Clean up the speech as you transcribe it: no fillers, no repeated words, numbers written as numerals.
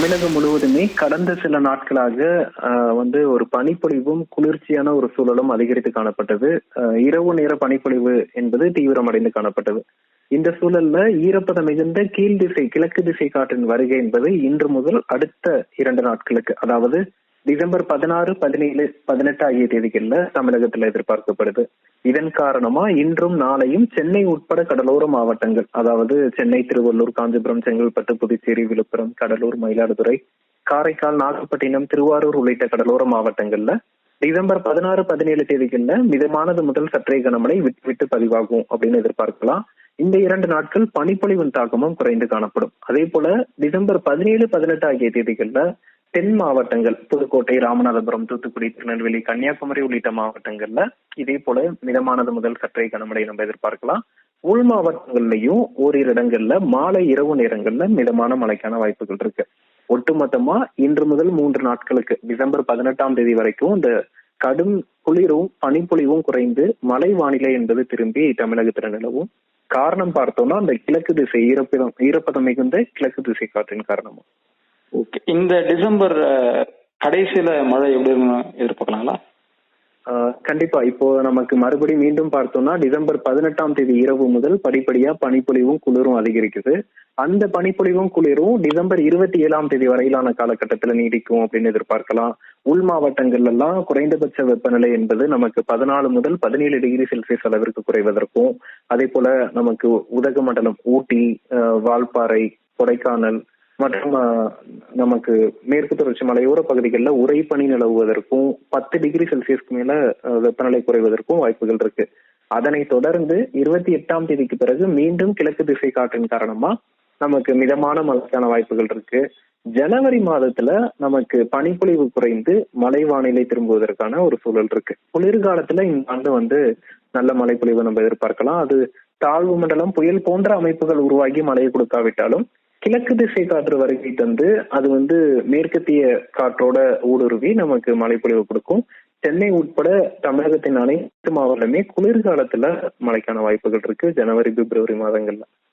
தமிழகம் முழுவதுமே கடந்த சில நாட்களாக ஒரு பனிப்பொழிவும் குளிர்ச்சியான ஒரு சூழலும் அதிகரித்து காணப்பட்டது. இரவு நேர பனிப்பொழிவு என்பது தீவிரமடைந்து காணப்பட்டது. இந்த சூழல்ல ஈரப்பதம் மிகுந்த கீழ் திசை கிழக்கு திசை காற்றின் வருகை என்பது இன்று முதல் அடுத்த 2 நாட்களுக்கு, அதாவது டிசம்பர் 16, 17, 18 ஆகிய தேதிகள்ல தமிழகத்துல எதிர்பார்க்கப்படுது. இதன் காரணமா இன்றும் நாளையும் சென்னை உட்பட கடலோர மாவட்டங்கள், அதாவது சென்னை, திருவள்ளூர், காஞ்சிபுரம், செங்கல்பட்டு, புதுச்சேரி, விழுப்புரம், கடலூர், மயிலாடுதுறை, காரைக்கால், நாகப்பட்டினம், திருவாரூர் உள்ளிட்ட கடலோர மாவட்டங்கள்ல டிசம்பர் 16, 17 தேதிகள்ல மிதமானது முதல் சற்றே கனமழை விட்டு பதிவாகும் அப்படின்னு எதிர்பார்க்கலாம். இந்த 2 நாட்கள் பனிப்பொழிவின் தாக்கமும் குறைந்து காணப்படும். அதே போல டிசம்பர் 17, 18 ஆகிய தேதிகள்ல தென் மாவட்டங்கள் புதுக்கோட்டை, ராமநாதபுரம், தூத்துக்குடி, திருநெல்வேலி, கன்னியாகுமரி உள்ளிட்ட மாவட்டங்கள்ல இதே போல மிதமானது முதல் சற்றே கனமழை நம்ம எதிர்பார்க்கலாம். உள் மாவட்டங்கள்லயும் ஓரிரு இடங்கள்ல மாலை இரவு நேரங்கள்ல மிதமான மழைக்கான வாய்ப்புகள் இருக்கு. ஒட்டுமொத்தமா இன்று முதல் 3 நாட்களுக்கு டிசம்பர் 18ஆம் தேதி வரைக்கும் இந்த கடும் குளிரும் பனிப்பொழிவும் குறைந்து மழை வானிலை என்பது திரும்பி தமிழகத்துல நிலவும். காரணம் பார்த்தோம்னா அந்த கிழக்கு திசை ஈரப்பதம் மிகுந்த கிழக்கு திசை காற்றின் காரணமா. ஓகே, இந்த டிசம்பர் கடைசியில மழை எப்படி எதிர்பார்க்கலாங்களா? கண்டிப்பா. இப்போ நமக்கு மறுபடியும் மீண்டும் பார்த்தோம்னா டிசம்பர் 18ஆம் தேதி இரவு முதல் படிப்படியா பனிப்பொழிவும் குளிரும் அதிகரிக்குது. அந்த பனிப்பொழிவும் குளிரும் டிசம்பர் 27ஆம் தேதி வரையிலான காலகட்டத்துல நீடிக்கும் அப்படின்னு எதிர்பார்க்கலாம். உள் மாவட்டங்கள்ல எல்லாம் குறைந்தபட்ச வெப்பநிலை என்பது நமக்கு 14 முதல் 17 டிகிரி செல்சியஸ் அளவிற்கு குறைவதற்கும், அதே போல நமக்கு உதகமண்டலம், ஊட்டி, வால்பாறை, கொடைக்கானல் மற்றும் நமக்கு மேற்கு தொடர்ச்சி மலையோர பகுதிகளில் உறைபனி நிலவுவதற்கும் 10 டிகிரி செல்சியஸ்க்கு மேல வெப்பநிலை குறைவதற்கும் வாய்ப்புகள் இருக்கு. அதனை தொடர்ந்து 28ஆம் தேதிக்கு பிறகு மீண்டும் கிழக்கு திசை காற்றின் காரணமா நமக்கு மிதமான மழைக்கான வாய்ப்புகள் இருக்கு. ஜனவரி மாதத்துல நமக்கு பனிப்பொழிவு குறைந்து மழை வானிலை திரும்புவதற்கான ஒரு சூழல் இருக்கு. குளிர்காலத்துல இந்த ஆண்டு நல்ல மழைப்பொழிவு நம்ம எதிர்பார்க்கலாம். அது தாழ்வு மண்டலம், புயல் போன்ற அமைப்புகள் உருவாகி மழையை கொடுக்காவிட்டாலும் கிழக்கு திசை காற்று வருகை தந்து அது மேற்கத்திய காற்றோட ஊடுருவி நமக்கு மழைப்பொழிவு கொடுக்கும். சென்னை உட்பட தமிழகத்தின் அனைத்து மாவட்டமே குளிர்காலத்துல மழைக்கான வாய்ப்புகள் இருக்கு ஜனவரி, பிப்ரவரி மாதங்கள்ல.